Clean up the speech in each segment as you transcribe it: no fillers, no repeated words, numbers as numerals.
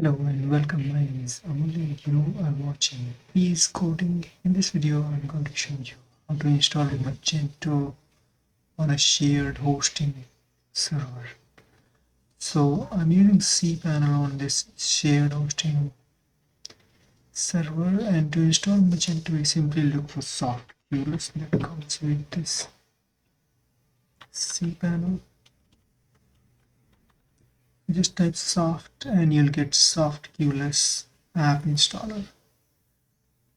Hello and welcome. My name is Amul and you are watching Ease Coding. In this video, I'm going to show you how to install Magento on a shared hosting server. So I'm using cPanel on this shared hosting server, and to install Magento, we simply look for soft QLS that comes with this cPanel. Just type soft and you'll get soft QLS app installer.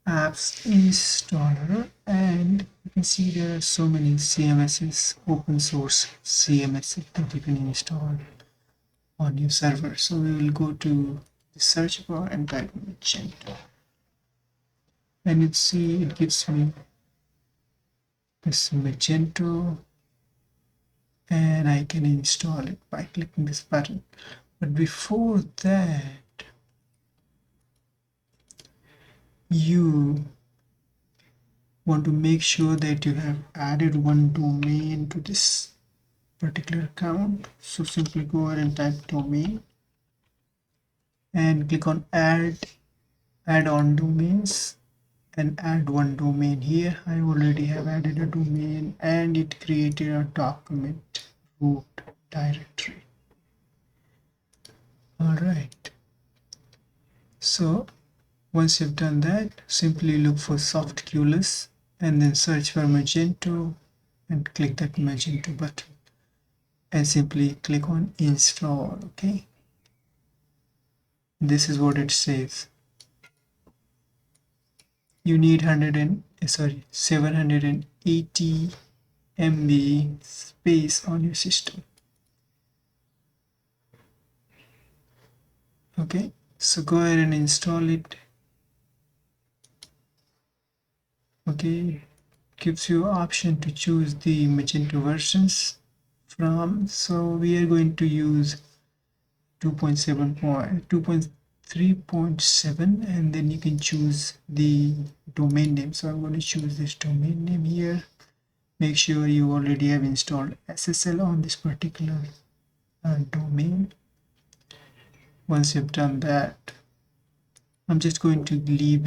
Apps installer, and you can see there are so many CMSs, open source CMSs that you can install on your server. So we will go to the search bar and type Magento, and you see it gives me this Magento, and I can install it by clicking this button. But before that, you want to make sure that you have added one domain to this particular account. So simply go ahead and type domain and click on add on domains and add one domain here. I already have added a domain and it created a document root directory. All right, so once you've done that, simply look for soft QLS and then search for Magento and click that Magento button and simply click on install. Okay, this is what it says. You need 780 MB space on your system. Okay, so go ahead and install it. Okay, gives you option to choose the Magento versions from. So we are going to use 2.3.7, and then you can choose the domain name. So I'm going to choose this domain name here. Make sure you already have installed SSL on this particular domain. Once you've done that, I'm just going to leave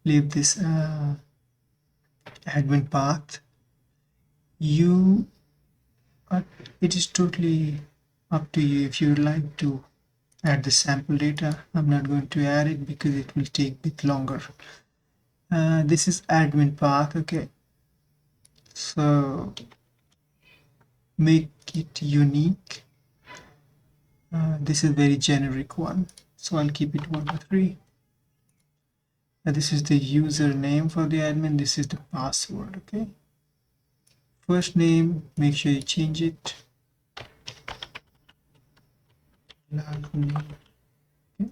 this admin path. It is totally up to you if you would like to add the sample data. I'm not going to add it because it will take a bit longer. This is admin path. Okay, so make it unique. This is very generic one, so I'll keep it 1 to 3. This is the username for the admin. This is the password. Okay, first name, make sure you change it. Okay.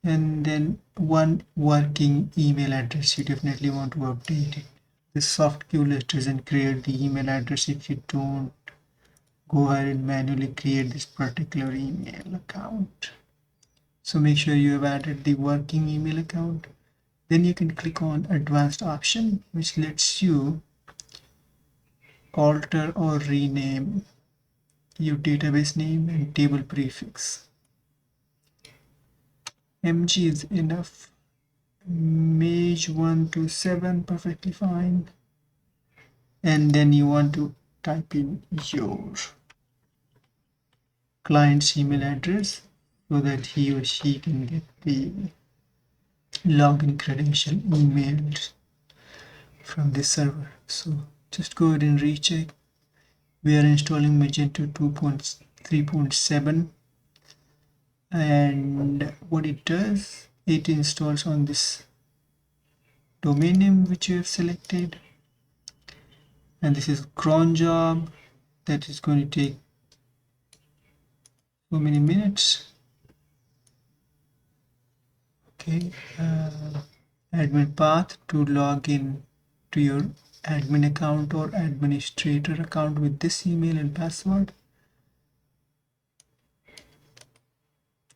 And then one working email address. You definitely want to update it. The soft QLS doesn't create the email address if you don't go ahead and manually create this particular email account. So make sure you have added the working email account. Then you can click on advanced option, which lets you alter or rename your database name and table prefix. MG is enough. Mage 1 to 7, perfectly fine. And then you want to type in your client's email address so that he or she can get the login credential emailed from this server. So just go ahead and recheck. We are installing Magento 2.3.7, and what it does, it installs on this domain name which you have selected, and this is cron job that is going to take so many minutes. Okay, admin path to log in to your admin account or administrator account with this email and password.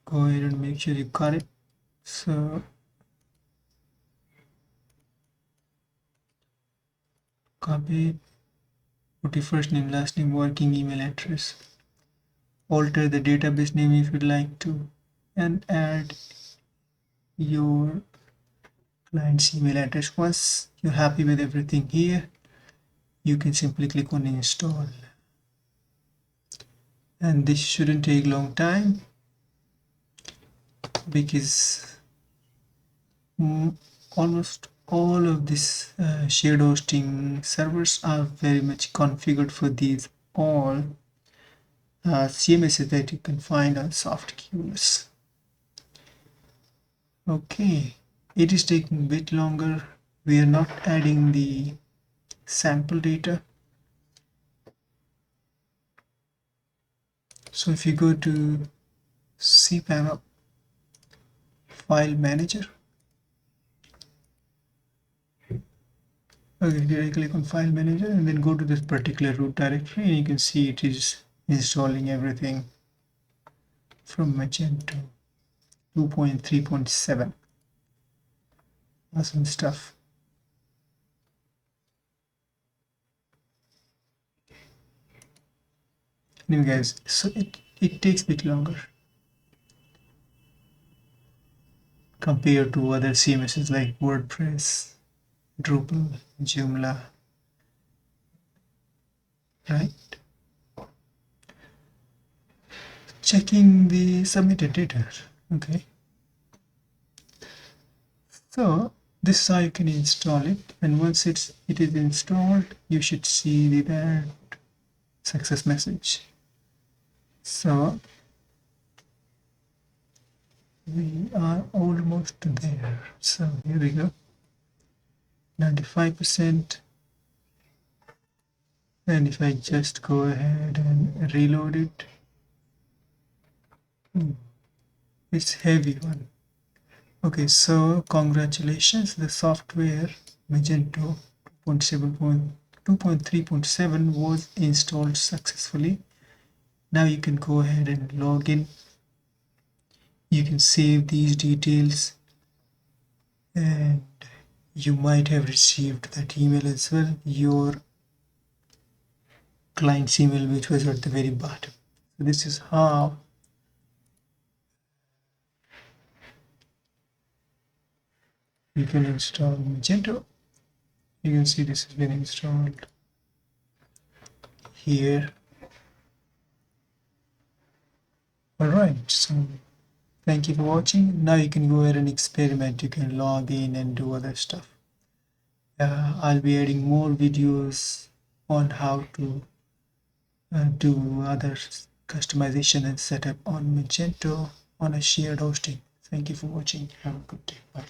Go ahead and make sure you got it. So copy it, put your first name, last name, working email address. Alter the database name if you'd like to. and add your client's email address. Once you're happy with everything here, you can simply click on install, and this shouldn't take long time because almost all of these shared hosting servers are very much configured for these all CMSs that you can find on SoftQLS. Okay, it is taking a bit longer. We are not adding the sample data. So if you go to cPanel File Manager, okay, here I click on File Manager and then go to this particular root directory, and you can see it is installing everything from Magento 2.3.7. Awesome stuff. Anyway guys, so it takes a bit longer compared to other CMSs like WordPress, Drupal, Joomla, right? Checking the submitted data. Okay, so this is how you can install it, and once it is installed, you should see that success message. So we are almost there. So here we go, 95%. And if I just go ahead and reload it, it's heavy one. Okay, so congratulations, the software Magento 2.3.7 was installed successfully. Now you can go ahead and log in. You can save these details, and you might have received that email as well, your client's email, which was at the very bottom. So this is how you can install Magento. You can see this has been installed here. Alright, so thank you for watching. Now you can go ahead and experiment. You can log in and do other stuff. I'll be adding more videos on how to do other customization and setup on Magento on a shared hosting. Thank you for watching. Have a good day. Bye.